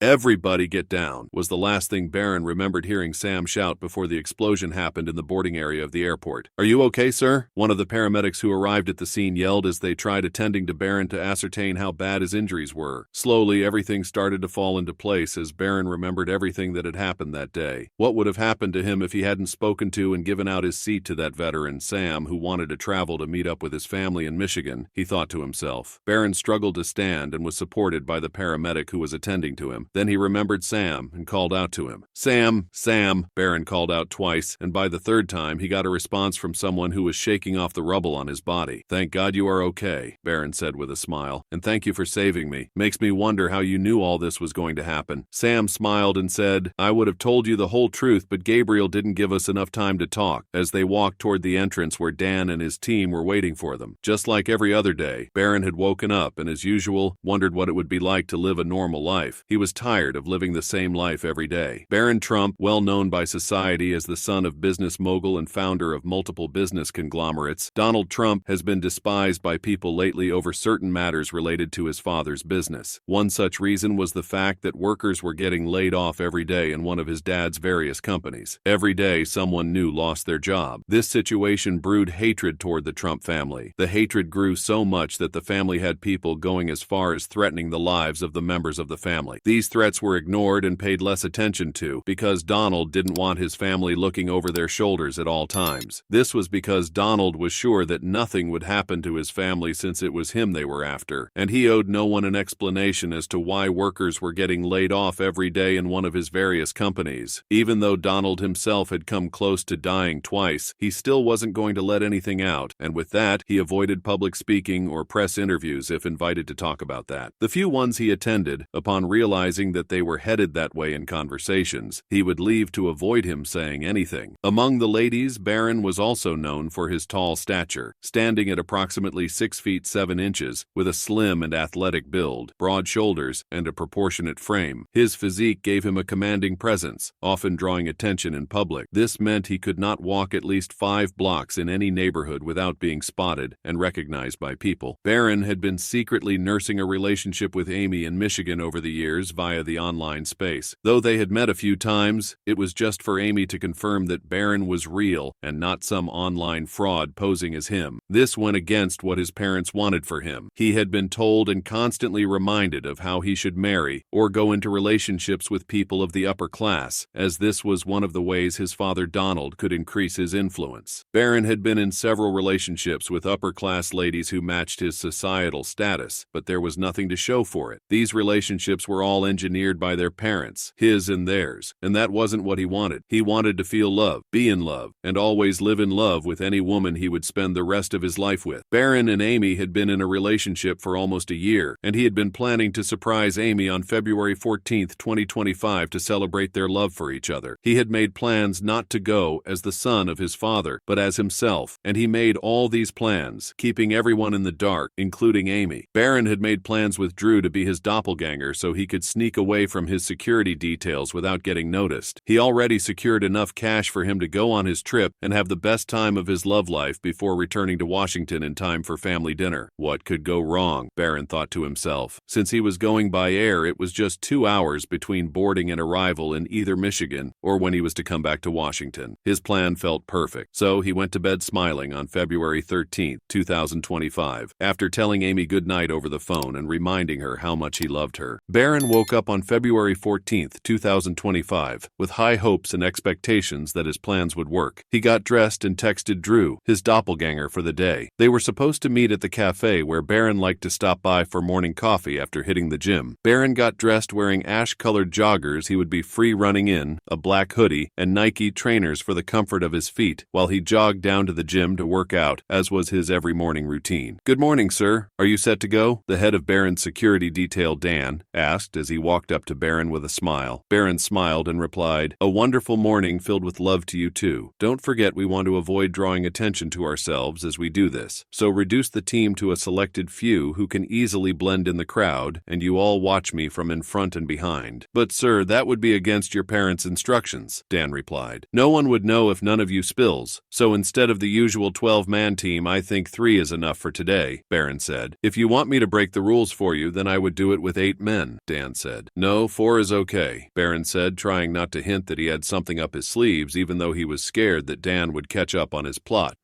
"Everybody get down," was the last thing Barron remembered hearing Sam shout before the explosion happened in the boarding area of the airport. "Are you okay, sir?" one of the paramedics who arrived at the scene yelled as they tried attending to Barron to ascertain how bad his injuries were. Slowly, everything started to fall into place as Barron remembered everything that had happened that day. What would have happened to him if he hadn't spoken to and given out his seat to that veteran, Sam, who wanted to travel to meet up with his family in Michigan, he thought to himself. Barron struggled to stand and was supported by the paramedic who was attending to him. Then he remembered Sam and called out to him. "Sam, Sam," Barron called out twice, and by the third time he got a response from someone who was shaking off the rubble on his body. "Thank God you are okay," Barron said with a smile, "and thank you for saving me. Makes me wonder how you knew all this was going to happen." Sam smiled and said, "I would have told you the whole truth, but Gabriel didn't give us enough time to talk," as they walked toward the entrance where Dan and his team were waiting for them. Just like every other day, Barron had woken up and, as usual, wondered what it would be like to live a normal life. He was tired of living the same life every day. Barron Trump, well known by society as the son of business mogul and founder of multiple business conglomerates, Donald Trump has been despised by people lately over certain matters related to his father's business. One such reason was the fact that workers were getting laid off every day in one of his dad's various companies. Every day someone new lost their job. This situation brewed hatred toward the Trump family. The hatred grew so much that the family had people going as far as threatening the lives of the members of the family. These threats were ignored and paid less attention to because Donald didn't want his family looking over their shoulders at all times. This was because Donald was sure that nothing would happen to his family since it was him they were after, and he owed no one an explanation as to why workers were getting laid off every day in one of his various companies. Even though Donald himself had come close to dying twice, he still wasn't going to let anything out, and with that, he avoided public speaking or press interviews if invited to talk about that. The few ones he attended, upon realizing that they were headed that way in conversations, he would leave to avoid him saying anything. Among the ladies, Barron was also known for his tall stature, standing at approximately 6 feet 7 inches, with a slim and athletic build, broad shoulders, and a proportionate frame. His physique gave him a commanding presence, often drawing attention in public. This meant he could not walk at least 5 blocks in any neighborhood without being spotted and recognized by people. Barron had been secretly nursing a relationship with Amy in Michigan over the years via the online space. Though they had met a few times, it was just for Amy to confirm that Barron was real and not some online fraud posing as him. This went against what his parents wanted for him. He had been told and constantly reminded of how he should marry or go into relationships with people of the upper class, as this was one of the ways his father Donald could increase his influence. Barron had been in several relationships with upper-class ladies who matched his societal status, but there was nothing to show for it. These relationships were all engineered by their parents, his and theirs, and that wasn't what he wanted. He wanted to feel love, be in love, and always live in love with any woman he would spend the rest of his life with. Barron and Amy had been in a relationship for almost a year, and he had been planning to surprise Amy on February 14, 2025 to celebrate their love for each other. He had made plans not to go as the son of his father, but as himself, and he made all these plans, keeping everyone in the dark, including Amy. Barron had made plans with Drew to be his doppelganger so he could sneak away from his security details without getting noticed. He already secured enough cash for him to go on his trip and have the best time of his love life before returning to Washington in time for family dinner. What could go wrong? Barron thought to himself. Since he was going by air, it was just 2 hours between boarding and arrival in either Michigan or when he was to come back to Washington. His plan felt perfect, so he went to bed smiling on February 13, 2025, after telling Amy goodnight over the phone and reminding her how much he loved her. Barron woke up on February 14, 2025, with high hopes and expectations that his plans would work. He got dressed and texted Drew, his doppelganger for the day. They were supposed to meet at the cafe where Barron liked to stop by for morning coffee after hitting the gym. Barron got dressed wearing ash-colored joggers he would be free running in, a black hoodie, and Nike trainers for the comfort of his feet, while he jogged down to the gym to work out, as was his every morning routine. "Good morning, sir. Are you set to go?" the head of Barron's security detail, Dan, asked as he walked up to Barron with a smile. Barron smiled and replied, "A wonderful morning filled with love to you too. Don't forget we want to avoid drawing attention to ourselves as we do this, so reduce the team to a selected few who can easily blend in the crowd, and you all watch me from in front and behind." "But sir, that would be against your parents' instructions," Dan replied. "No one would know if none of you spills, so instead of the usual 12-man team, I think 3 is enough for today," Barron said. "If you want me to break the rules for you, then I would do it with 8 men," Dan said. said. No, 4 is okay, Barron said, trying not to hint that he had something up his sleeves even though he was scared that Dan would catch up on his plot.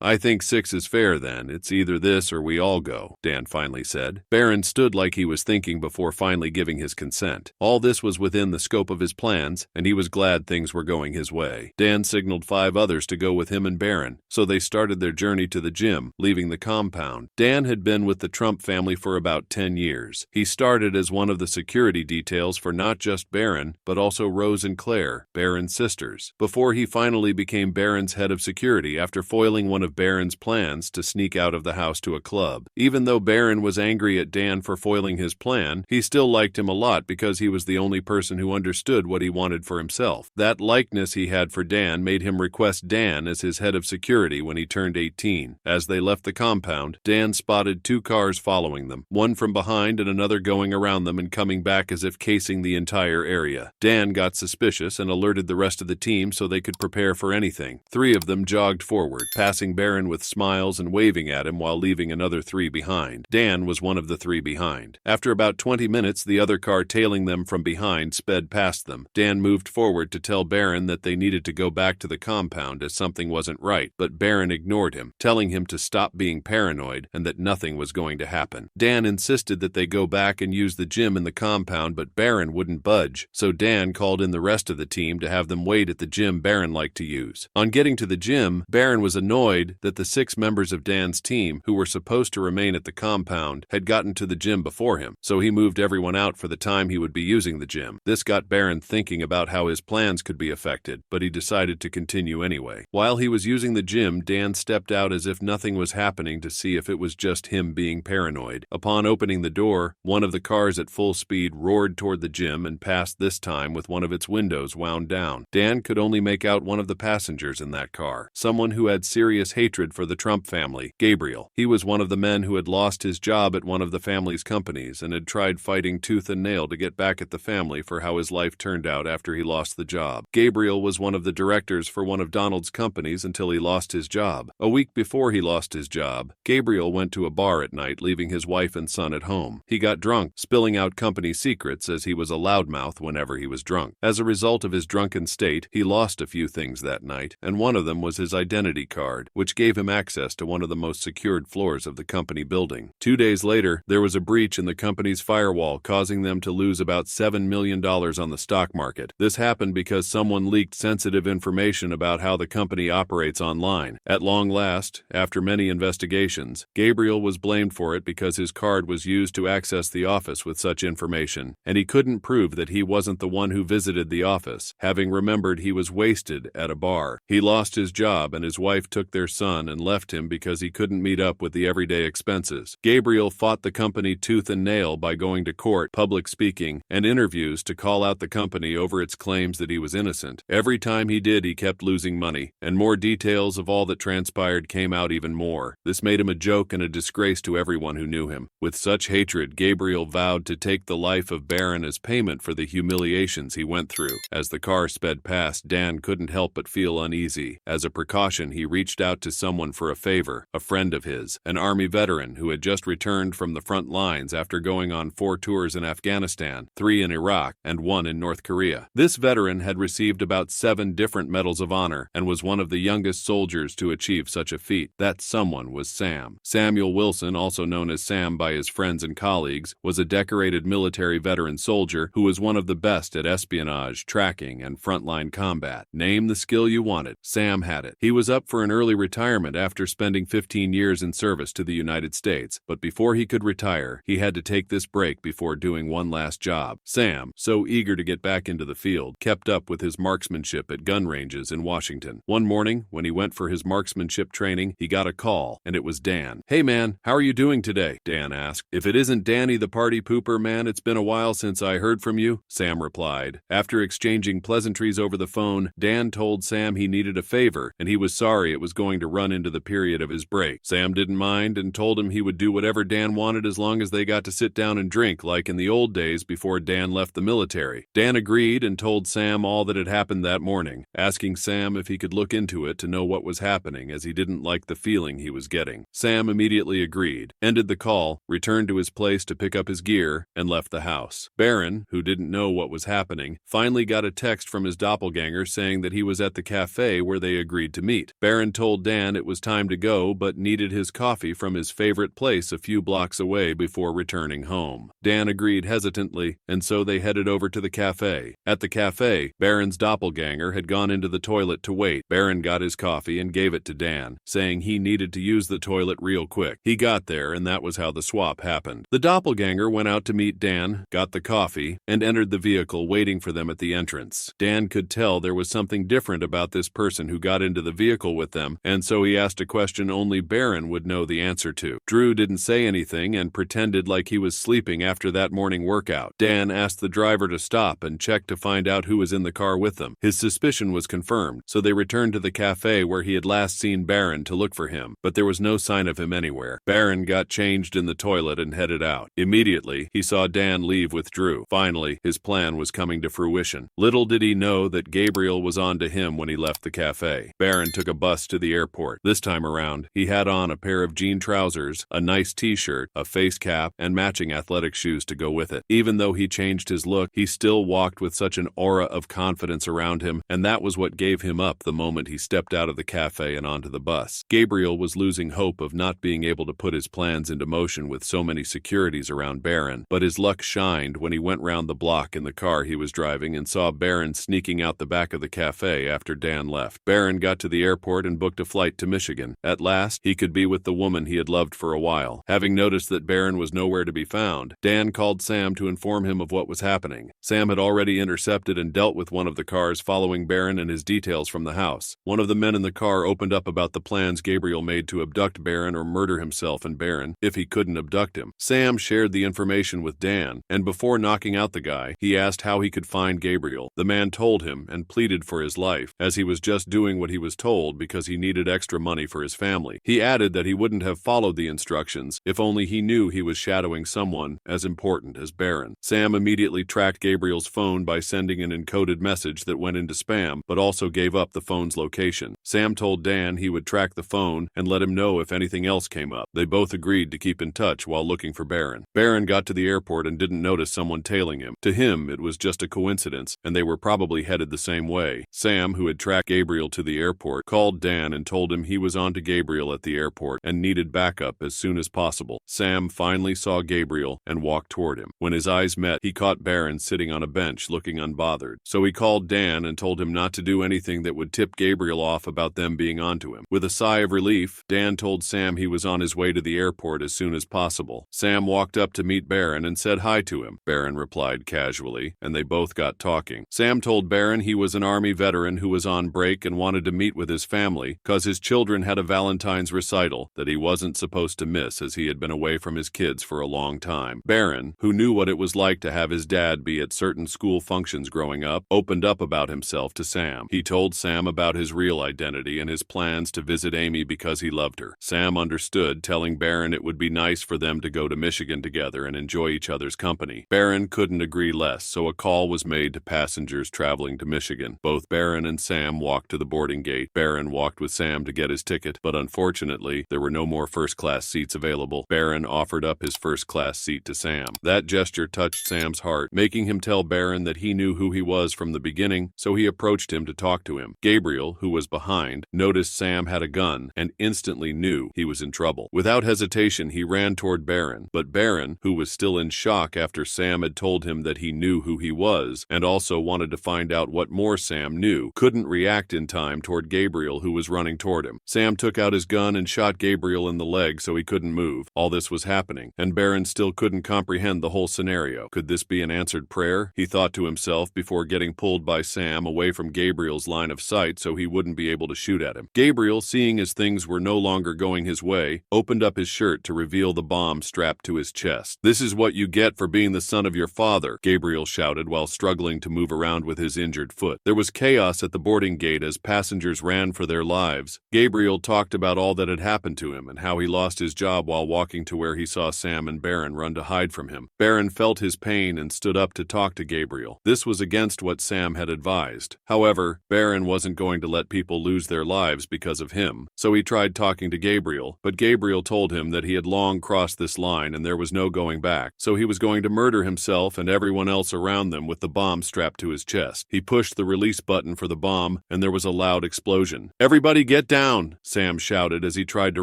I think 6 is fair then. It's either this or we all go, Dan finally said. Barron stood like he was thinking before finally giving his consent. All this was within the scope of his plans, and he was glad things were going his way. Dan signaled 5 others to go with him and Barron, so they started their journey to the gym, leaving the compound. Dan had been with the Trump family for about 10 years. He started as one of the security details for not just Barron, but also Rose and Claire, Barron's sisters, before he finally became Barron's head of security after foiling one of Barron's plans to sneak out of the house to a club. Even though Barron was angry at Dan for foiling his plan, he still liked him a lot because he was the only person who understood what he wanted for himself. That likeness he had for Dan made him request Dan as his head of security when he turned 18. As they left the compound, Dan spotted 2 cars following them, one from behind and another going around them and coming back as if casing the entire area. Dan got suspicious and alerted the rest of the team so they could prepare for anything. 3 of them jogged forward, passing Barron with smiles and waving at him while leaving another 3 behind. Dan was one of the 3 behind. After about 20 minutes, the other car tailing them from behind sped past them. Dan moved forward to tell Barron that they needed to go back to the compound as something wasn't right, but Barron ignored him, telling him to stop being paranoid and that nothing was going to happen. Dan insisted that they go back and use the gym in the compound, but Barron wouldn't budge, so Dan called in the rest of the team to have them wait at the gym Barron liked to use. On getting to the gym, Barron was annoyed that the 6 members of Dan's team, who were supposed to remain at the compound, had gotten to the gym before him, so he moved everyone out for the time he would be using the gym. This got Barron thinking about how his plans could be affected, but he decided to continue anyway. While he was using the gym, Dan stepped out as if nothing was happening to see if it was just him being paranoid. Upon opening the door, one of the cars at full speed roared toward the gym and passed, this time with one of its windows wound down. Dan could only make out one of the passengers in that car, someone who had serious hatred for the Trump family, Gabriel. He was one of the men who had lost his job at one of the family's companies and had tried fighting tooth and nail to get back at the family for how his life turned out after he lost the job. Gabriel was one of the directors for one of Donald's companies until he lost his job. A week before he lost his job, Gabriel went to a bar at night, leaving his wife and son at home. He got drunk, spilling out company secrets as he was a loudmouth whenever he was drunk. As a result of his drunken state, he lost a few things that night, and one of them was his identity card, which gave him access to one of the most secured floors of the company building. 2 days later, there was a breach in the company's firewall, causing them to lose about $7 million on the stock market. This happened because someone leaked sensitive information about how the company operates online. At long last, after many investigations, Gabriel was blamed for it because his card was used to access the office with such information, and he couldn't prove that he wasn't the one who visited the office, having remembered he was wasted at a bar. He lost his job, and his wife took their son and left him because he couldn't meet up with the everyday expenses. Gabriel fought the company tooth and nail by going to court, public speaking, and interviews to call out the company over its claims that he was innocent. Every time he did, he kept losing money, and more details of all that transpired came out even more. This made him a joke and a disgrace to everyone who knew him. With such hatred, Gabriel vowed to take the life of Barron as payment for the humiliations he went through. As the car sped past, Dan couldn't help but feel uneasy. As a precaution, he reached out to someone for a favor, a friend of his, an Army veteran who had just returned from the front lines after going on 4 tours in Afghanistan, 3 in Iraq, and 1 in North Korea. This veteran had received about 7 different medals of honor and was one of the youngest soldiers to achieve such a feat. That someone was Sam. Samuel Wilson, also known as Sam by his friends and colleagues, was a decorated military veteran soldier who was one of the best at espionage, tracking, and frontline combat. Name the skill you wanted, Sam had it. He was up for an early retirement after spending 15 years in service to the United States, but before he could retire, he had to take this break before doing one last job. Sam, so eager to get back into the field, kept up with his marksmanship at gun ranges in Washington. One morning, when he went for his marksmanship training, he got a call, and it was Dan. "Hey man, how are you doing today?" Dan asked. "If it isn't Danny the party pooper, man, it's been a while since I heard from you," Sam replied. After exchanging pleasantries over the phone, Dan told Sam he needed a favor, and he was sorry it was going to run into the period of his break. Sam didn't mind and told him he would do whatever Dan wanted as long as they got to sit down and drink like in the old days before Dan left the military. Dan agreed and told Sam all that had happened that morning, asking Sam if he could look into it to know what was happening as he didn't like the feeling he was getting. Sam immediately agreed, ended the call, returned to his place to pick up his gear, and left the house. Barron, who didn't know what was happening, finally got a text from his doppelganger saying that he was at the cafe where they agreed to meet. Barron told Dan it was time to go but needed his coffee from his favorite place a few blocks away before returning home. Dan agreed hesitantly, and so they headed over to the cafe. At the cafe, Barron's doppelganger had gone into the toilet to wait. Barron got his coffee and gave it to Dan, saying he needed to use the toilet real quick. He got there, and that was how the swap happened. The doppelganger went out to meet Dan, got the coffee, and entered the vehicle waiting for them at the entrance. Dan could tell there was something different about this person who got into the vehicle with them, and so he asked a question only Barron would know the answer to. Drew didn't say anything and pretended like he was sleeping after that morning workout. Dan asked the driver to stop and check to find out who was in the car with them. His suspicion was confirmed, so they returned to the cafe where he had last seen Barron to look for him, but there was no sign of him anywhere. Barron got changed in the toilet and headed out. Immediately, he saw Dan leave with Drew. Finally, his plan was coming to fruition. Little did he know that Gabriel was on to him when he left the cafe. Barron took a bus to the airport. This time around, he had on a pair of jean trousers, a nice t-shirt, a face cap, and matching athletic shoes to go with it. Even though he changed his look, he still walked with such an aura of confidence around him, and that was what gave him up the moment he stepped out of the cafe and onto the bus. Gabriel was losing hope of not being able to put his plans into motion with so many securities around Barron, but his luck shined when he went round the block in the car he was driving and saw Barron sneaking out the back of the cafe after Dan left. Barron got to the airport and booked a flight to Michigan. At last, he could be with the woman he had loved for a while. Having noticed that Barron was nowhere to be found, Dan called Sam to inform him of what was happening. Sam had already intercepted and dealt with one of the cars following Barron and his details from the house. One of the men in the car opened up about the plans Gabriel made to abduct Barron or murder himself and Barron if he couldn't abduct him. Sam shared the information with Dan, and before knocking out the guy, he asked how he could find Gabriel. The man told him and pleaded for his life, as he was just doing what he was told because he needed extra money for his family. He added that he wouldn't have followed the instructions if only he knew he was shadowing someone as important as Barron. Sam immediately tracked Gabriel's phone by sending an encoded message that went into spam, but also gave up the phone's location. Sam told Dan he would track the phone and let him know if anything else came up. They both agreed to keep in touch while looking for Barron. Barron got to the airport and didn't notice someone tailing him. To him, it was just a coincidence, and they were probably headed the same way. Sam, who had tracked Gabriel to the airport, called Dan and told him he was on to Gabriel at the airport and needed backup as soon as possible. Sam finally saw Gabriel and walked toward him. When his eyes met, he caught Barron sitting on a bench looking unbothered. So he called Dan and told him not to do anything that would tip Gabriel off about them being onto him. With a sigh of relief, Dan told Sam he was on his way to the airport as soon as possible. Sam walked up to meet Barron and said hi to him. Barron replied casually, and they both got talking. Sam told Barron he was an Army veteran who was on break and wanted to meet with his family cause his children had a Valentine's recital that he wasn't supposed to miss as he had been away from his kids for a long time. Barron, who knew what it was like to have his dad be at certain school functions growing up, opened up about himself to Sam. He told Sam about his real identity and his plans to visit Amy because he loved her. Sam understood, telling Barron it would be nice for them to go to Michigan together and enjoy each other's company. Barron couldn't agree less, so a call was made to passengers traveling to Michigan. Both Barron and Sam walked to the boarding gate. Barron walked with Sam to get his ticket, but unfortunately, there were no more first-class seats available. Barron offered up his first-class seat to Sam. That gesture touched Sam's heart, making him tell Barron that he knew who he was from the beginning, so he approached him to talk to him. Gabriel, who was behind, noticed Sam had a gun and instantly knew he was in trouble. Without hesitation, he ran toward Barron, but Barron, who was still in shock after Sam had told him that he knew who he was and also wanted to find out what more Sam knew, couldn't react in time toward Gabriel, who was running toward him. Sam took out his gun and shot Gabriel in the leg so he couldn't move. All this was happening, and Barron still couldn't comprehend the whole scenario. Could this be an answered prayer? He thought to himself before getting pulled by Sam away from Gabriel's line of sight so he wouldn't be able to shoot at him. Gabriel, seeing as things were no longer going his way, opened up his shirt to reveal the bomb strapped to his chest. "This is what you get for being the son of your father," Gabriel shouted while struggling to move around with his injured foot. There was chaos at the boarding gate as passengers ran for their lives. Gabriel talked about all that had happened to him and how he lost his job while walking to where he saw Sam and Barron run to hide from him. Barron felt his pain and stood up to talk to Gabriel. This was against what Sam had advised. However, Barron wasn't going to let people lose their lives because of him, so he tried talking to Gabriel, but Gabriel told him that he had long crossed this line and there was no going back. so he was going to murder himself and everyone else around them with the bomb strapped to his chest. He pushed the release button for the bomb, and there was a loud explosion. "Everybody get down!" Sam shouted as he tried to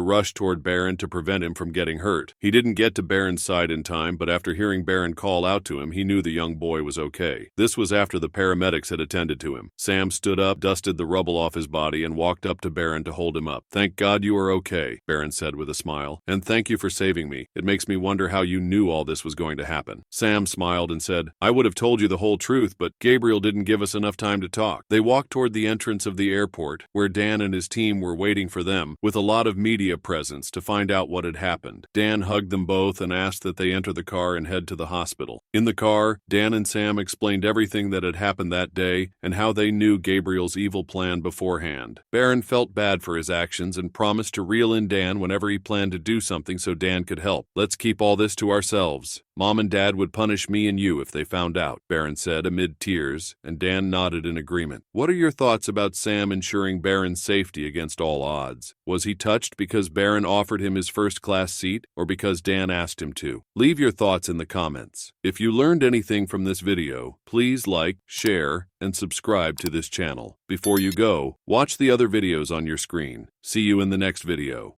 rush toward Barron to prevent him from getting hurt. He didn't get to Barron's side in time, but after hearing Barron call out to him, he knew the young boy was okay. This was after the paramedics had attended to him. Sam stood up, dusted the rubble off his body, and walked up to Barron to hold him up. "Thank God you are okay," Barron said with a smile. "And thank you for saving me. It makes me wonder how you knew all this was going to happen." Sam smiled and said, "I would have told you the whole truth, but Gabriel didn't give us enough time to talk." They walked toward the entrance of the airport, where Dan and his team were waiting for them, with a lot of media presence, to find out what had happened. Dan hugged them both and asked that they enter the car and head to the hospital. In the car, Dan and Sam explained everything that had happened that day and how they knew Gabriel's evil plan beforehand. Barron felt bad for his actions and promised to reel in Dan whenever he planned to do something so Dan could help. "Let's keep all this to ourselves. Mom and Dad would punish me and you if they found out," Barron said amid tears, and Dan nodded in agreement. What are your thoughts about Sam ensuring Barron's safety against all odds? Was he touched because Barron offered him his first-class seat, or because Dan asked him to? Leave your thoughts in the comments. If you learned anything from this video, please like, share, and subscribe to this channel. Before you go, watch the other videos on your screen. See you in the next video.